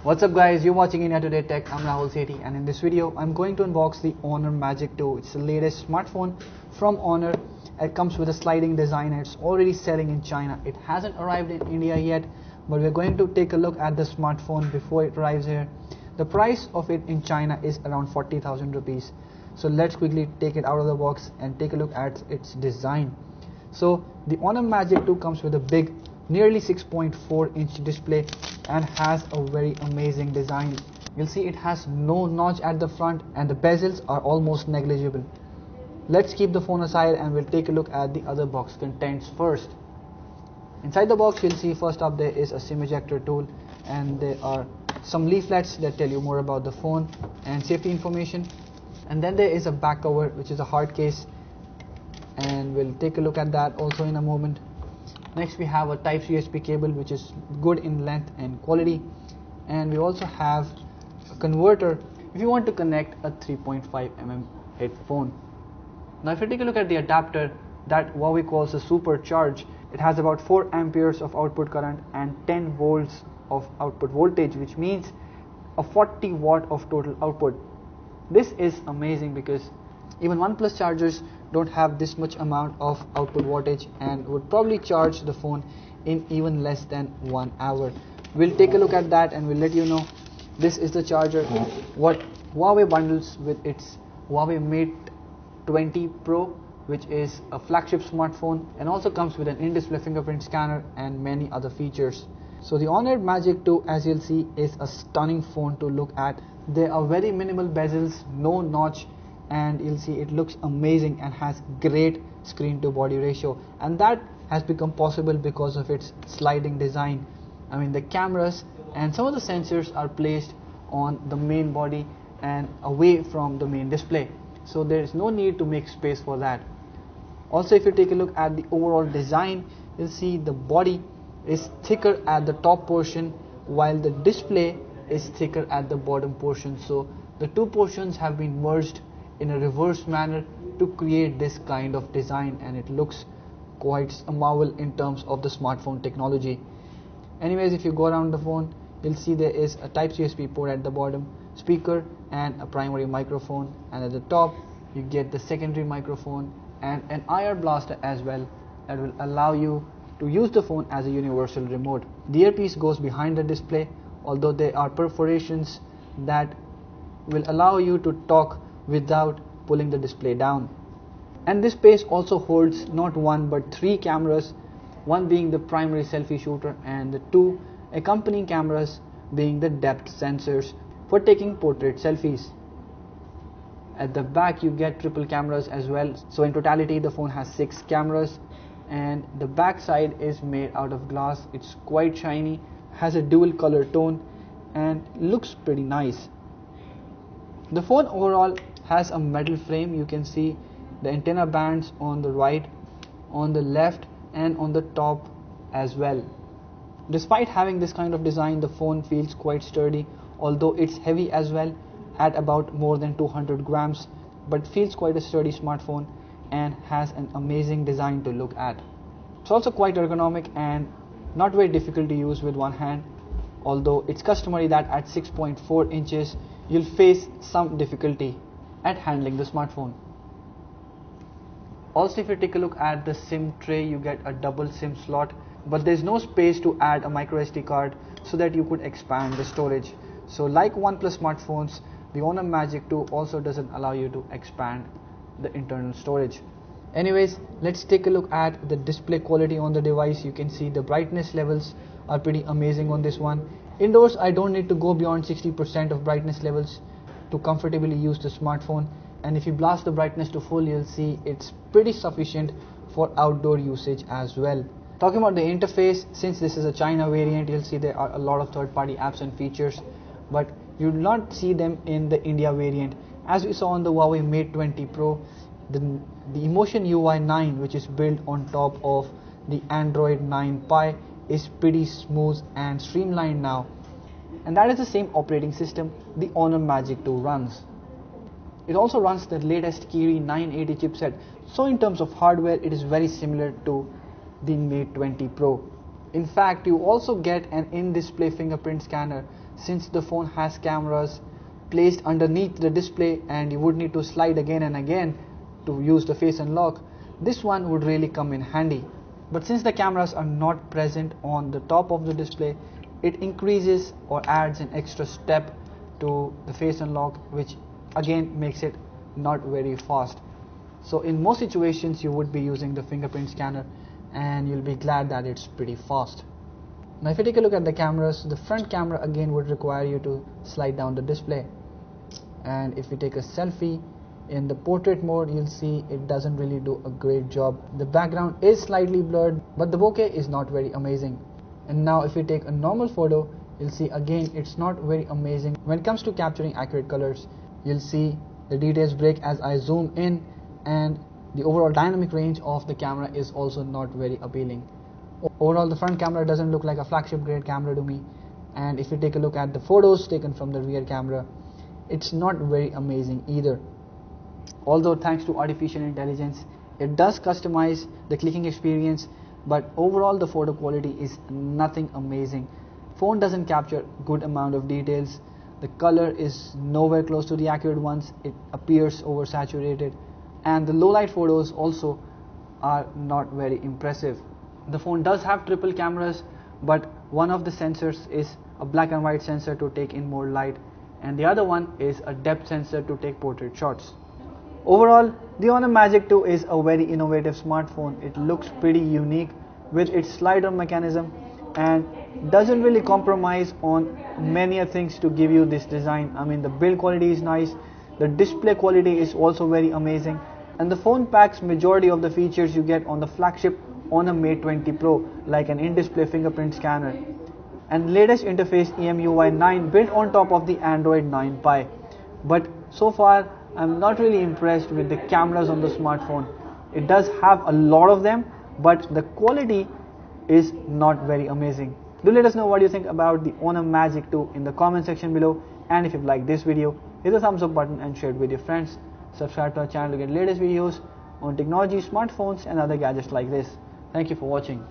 What's up guys, you're watching India Today Tech. I'm Rahul Sethi, and in this video I'm going to unbox the Honor Magic 2. It's the latest smartphone from Honor. It comes with a sliding design and it's already selling in China. It hasn't arrived in India yet, but we're going to take a look at the smartphone before it arrives here. The price of it in China is around 40,000 rupees. So let's quickly take it out of the box and take a look at its design. So the Honor Magic 2 comes with a big, nearly 6.4 inch display and has a very amazing design. You'll see it has no notch at the front and the bezels are almost negligible. Let's keep the phone aside and we'll take a look at the other box contents first. Inside the box you'll see first up there is a SIM ejector tool, and there are some leaflets that tell you more about the phone and safety information. And then there is a back cover which is a hard case, and we'll take a look at that also in a moment. Next we have a Type-C USB cable which is good in length and quality, and we also have a converter if you want to connect a 3.5mm headphone. Now if you take a look at the adapter that Huawei calls a supercharge, it has about 4 amperes of output current and 10 volts of output voltage, which means a 40 watt of total output. This is amazing because even OnePlus chargers don't have this much amount of output wattage and would probably charge the phone in even less than 1 hour. We'll take a look at that and we'll let you know. This is the charger what Huawei bundles with its Huawei Mate 20 Pro, which is a flagship smartphone and also comes with an in-display fingerprint scanner and many other features. So the Honor Magic 2, as you'll see, is a stunning phone to look at. There are very minimal bezels, no notch, and you'll see it looks amazing and has great screen to body ratio, and that has become possible because of its sliding design. I mean, the cameras and some of the sensors are placed on the main body and away from the main display, so there is no need to make space for that. Also, if you take a look at the overall design, you'll see the body is thicker at the top portion while the display is thicker at the bottom portion. So the two portions have been merged in a reverse manner to create this kind of design, and it looks quite a marvel in terms of the smartphone technology. Anyways, if you go around the phone, you'll see there is a Type-C USB port at the bottom, speaker and a primary microphone, and at the top you get the secondary microphone and an IR blaster as well that will allow you to use the phone as a universal remote. The earpiece goes behind the display, although there are perforations that will allow you to talk without pulling the display down. And this case also holds not one but 3 cameras, one being the primary selfie shooter and the 2 accompanying cameras being the depth sensors for taking portrait selfies. At the back you get triple cameras as well, so in totality the phone has 6 cameras, and the back side is made out of glass. It's quite shiny, has a dual color tone and looks pretty nice. The phone overall has a metal frame. You can see the antenna bands on the right, on the left and on the top as well. Despite having this kind of design, the phone feels quite sturdy, although it's heavy as well at about more than 200 grams, but feels quite a sturdy smartphone and has an amazing design to look at. It's also quite ergonomic and not very difficult to use with one hand, although it's customary that at 6.4 inches you'll face some difficulty at handling the smartphone. Also, if you take a look at the SIM tray, you get a double SIM slot, but there's no space to add a micro SD card so that you could expand the storage. So like OnePlus smartphones, the Honor Magic 2 also doesn't allow you to expand the internal storage. Anyways, let's take a look at the display quality on the device. You can see the brightness levels are pretty amazing on this one. Indoors I don't need to go beyond 60% of brightness levels to comfortably use the smartphone, and if you blast the brightness to full, you'll see it's pretty sufficient for outdoor usage as well. Talking about the interface, since this is a China variant, you'll see there are a lot of third-party apps and features, but you'll not see them in the India variant. As we saw on the Huawei Mate 20 Pro, the Emotion UI 9, which is built on top of the Android 9 Pie, is pretty smooth and streamlined now, and that is the same operating system the Honor Magic 2 runs. It also runs the latest Kirin 980 chipset, so in terms of hardware it is very similar to the Mate 20 Pro. In fact, you also get an in-display fingerprint scanner since the phone has cameras placed underneath the display and you would need to slide again and again to use the face unlock, this one would really come in handy. But since the cameras are not present on the top of the display, it increases or adds an extra step to the face unlock, which again makes it not very fast. So in most situations you would be using the fingerprint scanner and you'll be glad that it's pretty fast. Now if you take a look at the cameras, the front camera again would require you to slide down the display, and if you take a selfie in the portrait mode, you'll see it doesn't really do a great job. The background is slightly blurred, but the bokeh is not very amazing. And now if you take a normal photo, you'll see again it's not very amazing. When it comes to capturing accurate colors, you'll see the details break as I zoom in, and the overall dynamic range of the camera is also not very appealing. Overall, the front camera doesn't look like a flagship grade camera to me, and if you take a look at the photos taken from the rear camera, it's not very amazing either. Although thanks to artificial intelligence, it does customize the clicking experience, but overall the photo quality is nothing amazing. Phone doesn't capture good amount of details, the color is nowhere close to the accurate ones, it appears oversaturated, and the low light photos also are not very impressive. The phone does have triple cameras, but one of the sensors is a black and white sensor to take in more light, and the other one is a depth sensor to take portrait shots. Overall, the Honor Magic 2 is a very innovative smartphone. It looks pretty unique with its slider mechanism and doesn't really compromise on many things to give you this design. I mean, the build quality is nice, the display quality is also very amazing, and the phone packs majority of the features you get on the flagship Honor Mate 20 Pro, like an in-display fingerprint scanner and latest interface EMUI 9 built on top of the Android 9 Pie. But so far I'm not really impressed with the cameras on the smartphone. It does have a lot of them, but the quality is not very amazing. Do let us know what you think about the Honor Magic 2 in the comment section below, and if you like this video, hit the thumbs up button and share it with your friends. Subscribe to our channel to get latest videos on technology, smartphones and other gadgets like this. Thank you for watching.